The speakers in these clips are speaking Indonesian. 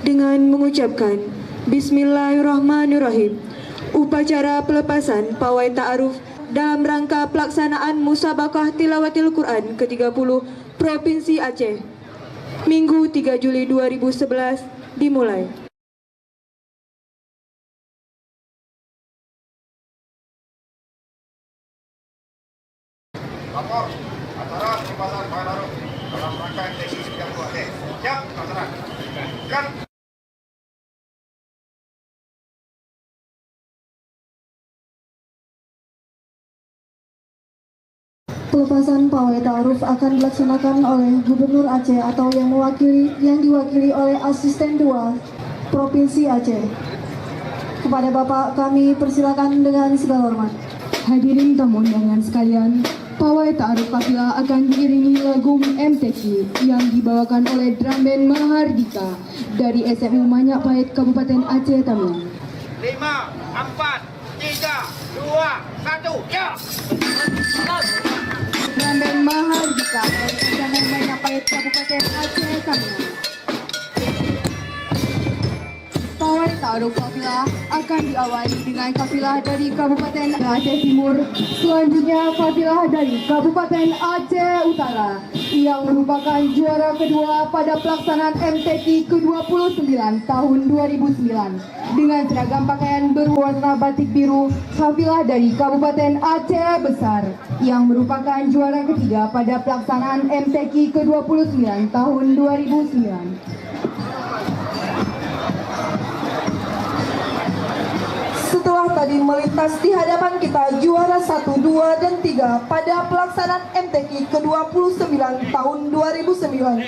dengan mengucapkan Bismillahirrahmanirrahim. Upacara pelepasan pawai ta'aruf dalam rangka pelaksanaan Musabaqah Tilawatil Quran ke-30 Provinsi Aceh, Minggu 3 Juli 2011 dimulai. Lapor acara pelepasan pawai ta'aruf dalam rangka MTQ 30 Aceh. Siap, laksanakan. Pelepasan pawai ta'aruf akan dilaksanakan oleh Gubernur Aceh atau yang diwakili oleh Asisten 2 Provinsi Aceh. Kepada Bapak kami persilakan dengan segala hormat. Hadirin tamu undangan sekalian, pawai ta'aruf kafilah akan diiringi lagu MTQ yang dibawakan oleh drum band Mahardika dari SMU Manyak Pahit Kabupaten Aceh Tamiang. 5, 4, 3, 2, 1, ya! Drum band Mahardika dari SMU Manyak Pahit Kabupaten Aceh Tamiang. Pawai ta'aruf kafilah akan diawali dengan kafilah dari Kabupaten Aceh Timur, selanjutnya kafilah dari Kabupaten Aceh Utara yang merupakan juara kedua pada pelaksanaan MTQ ke-29 tahun 2009 dengan seragam pakaian berwarna batik biru. Kafilah dari Kabupaten Aceh Besar yang merupakan juara ketiga pada pelaksanaan MTQ ke-29 tahun 2009. Setelah tadi melintas di hadapan kita juara 1, 2, dan 3 pada pelaksanaan MTQ ke-29 tahun 2009.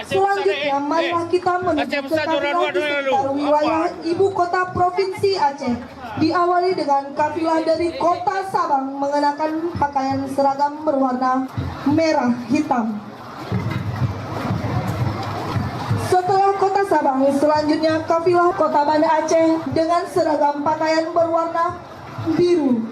Selanjutnya marilah kita menuju ke kafilah di sekitar wilayah ibu kota Provinsi Aceh. Diawali dengan kafilah dari Kota Sabang mengenakan pakaian seragam berwarna merah hitam. Setelah Kota Sabang, selanjutnya kafilah Kota Banda Aceh dengan seragam pakaian berwarna biru.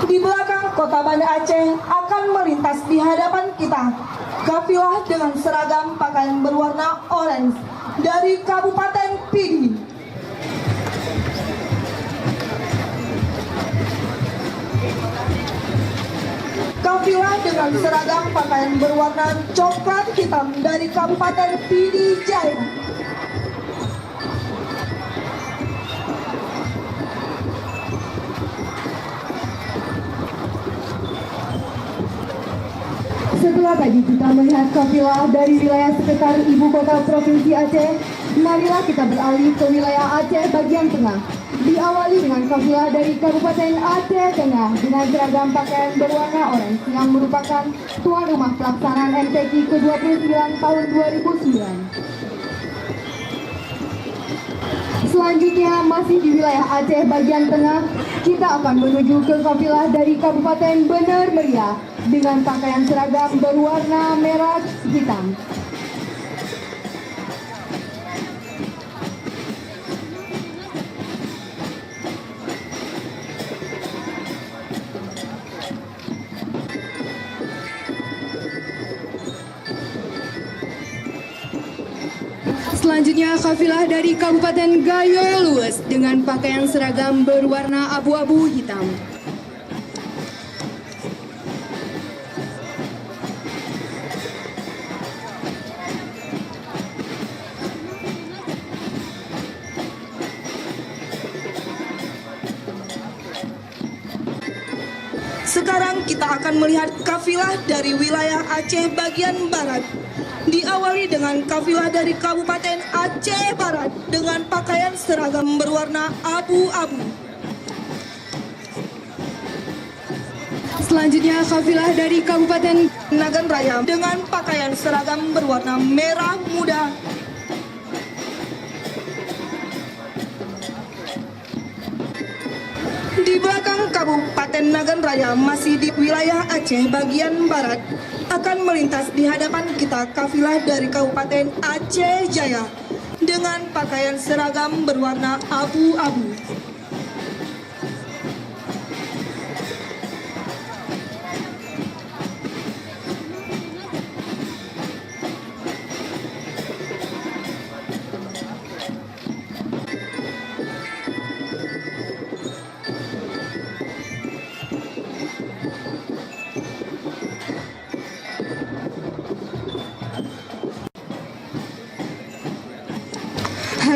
Di belakang Kota Banda Aceh akan melintas di hadapan kita kafilah dengan seragam pakaian berwarna orange dari Kabupaten Pidi. Kafilah dengan seragam pakaian berwarna coklat hitam dari Kabupaten Pidi Jaya. Setelah tadi kita melihat kafilah dari wilayah sekitar ibu kota Provinsi Aceh, marilah kita beralih ke wilayah Aceh bagian tengah. Diawali dengan kafilah dari Kabupaten Aceh Tengah dengan seragam pakaian berwarna orange yang merupakan tuan rumah pelaksanaan MTQ ke-29 tahun 2009. Selanjutnya masih di wilayah Aceh bagian tengah, kita akan menuju ke kafilah dari Kabupaten Bener Meriah dengan pakaian seragam berwarna merah hitam. Selanjutnya kafilah dari Kabupaten Gayo Lues dengan pakaian seragam berwarna abu-abu hitam. Sekarang kita akan melihat kafilah dari wilayah Aceh bagian barat. Diawali dengan kafilah dari Kabupaten Aceh Barat dengan pakaian seragam berwarna abu-abu. Selanjutnya kafilah dari Kabupaten Nagan Raya dengan pakaian seragam berwarna merah muda. Di belakang Kabupaten Nagan Raya masih di wilayah Aceh bagian barat akan melintas di hadapan kita kafilah dari Kabupaten Aceh Jaya dengan pakaian seragam berwarna abu-abu.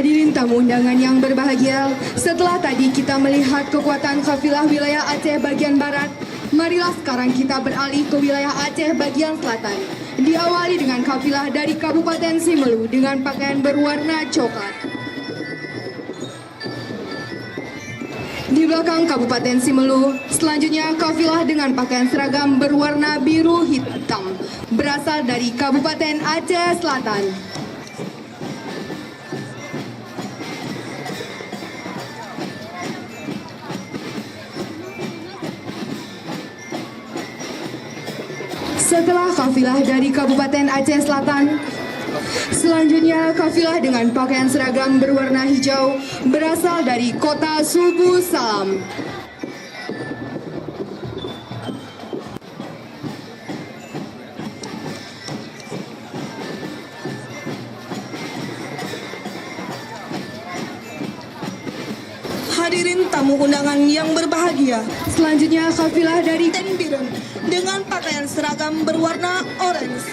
Hadirin tamu undangan yang berbahagia, setelah tadi kita melihat kekuatan kafilah wilayah Aceh bagian barat, marilah sekarang kita beralih ke wilayah Aceh bagian selatan. Diawali dengan kafilah dari Kabupaten Simelu dengan pakaian berwarna coklat. Di belakang Kabupaten Simelu, selanjutnya kafilah dengan pakaian seragam berwarna biru hitam, berasal dari Kabupaten Aceh Selatan. Setelah kafilah dari Kabupaten Aceh Selatan, selanjutnya kafilah dengan pakaian seragam berwarna hijau berasal dari kota Subu Salam. Hadirin tamu undangan yang berbahagia, Selanjutnya kafilah dari Tenbiren dengan pakaian seragam berwarna orange.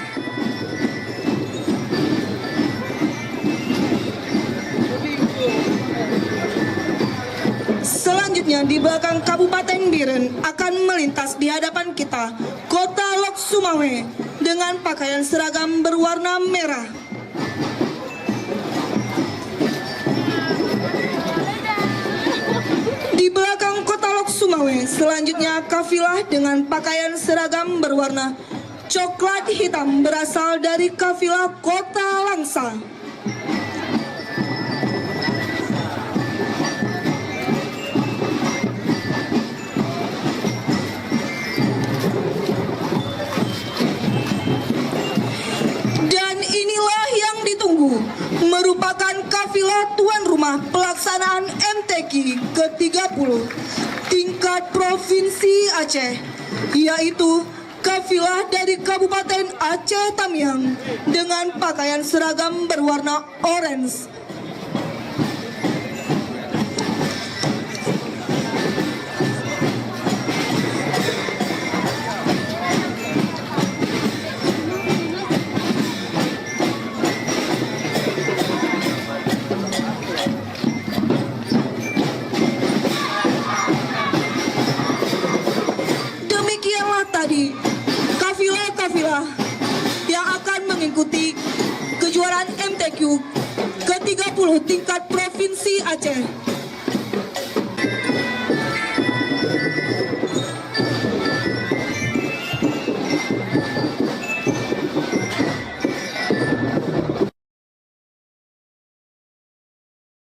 Selanjutnya di belakang Kabupaten Biren akan melintas di hadapan kita Kota Lok Sumawe dengan pakaian seragam berwarna merah. Di belakang Kota Lok Sumawe, selanjutnya kafilah dengan pakaian seragam berwarna coklat hitam berasal dari kafilah Kota Langsa. Dan inilah yang ditunggu, merupakan kafilah tuan rumah pelaksanaan MTQ ke-30 tingkat Provinsi Aceh, yaitu kafilah dari Kabupaten Aceh Tamiang dengan pakaian seragam berwarna orange. Tadi kafilah-kafilah yang akan mengikuti kejuaraan MTQ ke-30 tingkat Provinsi Aceh.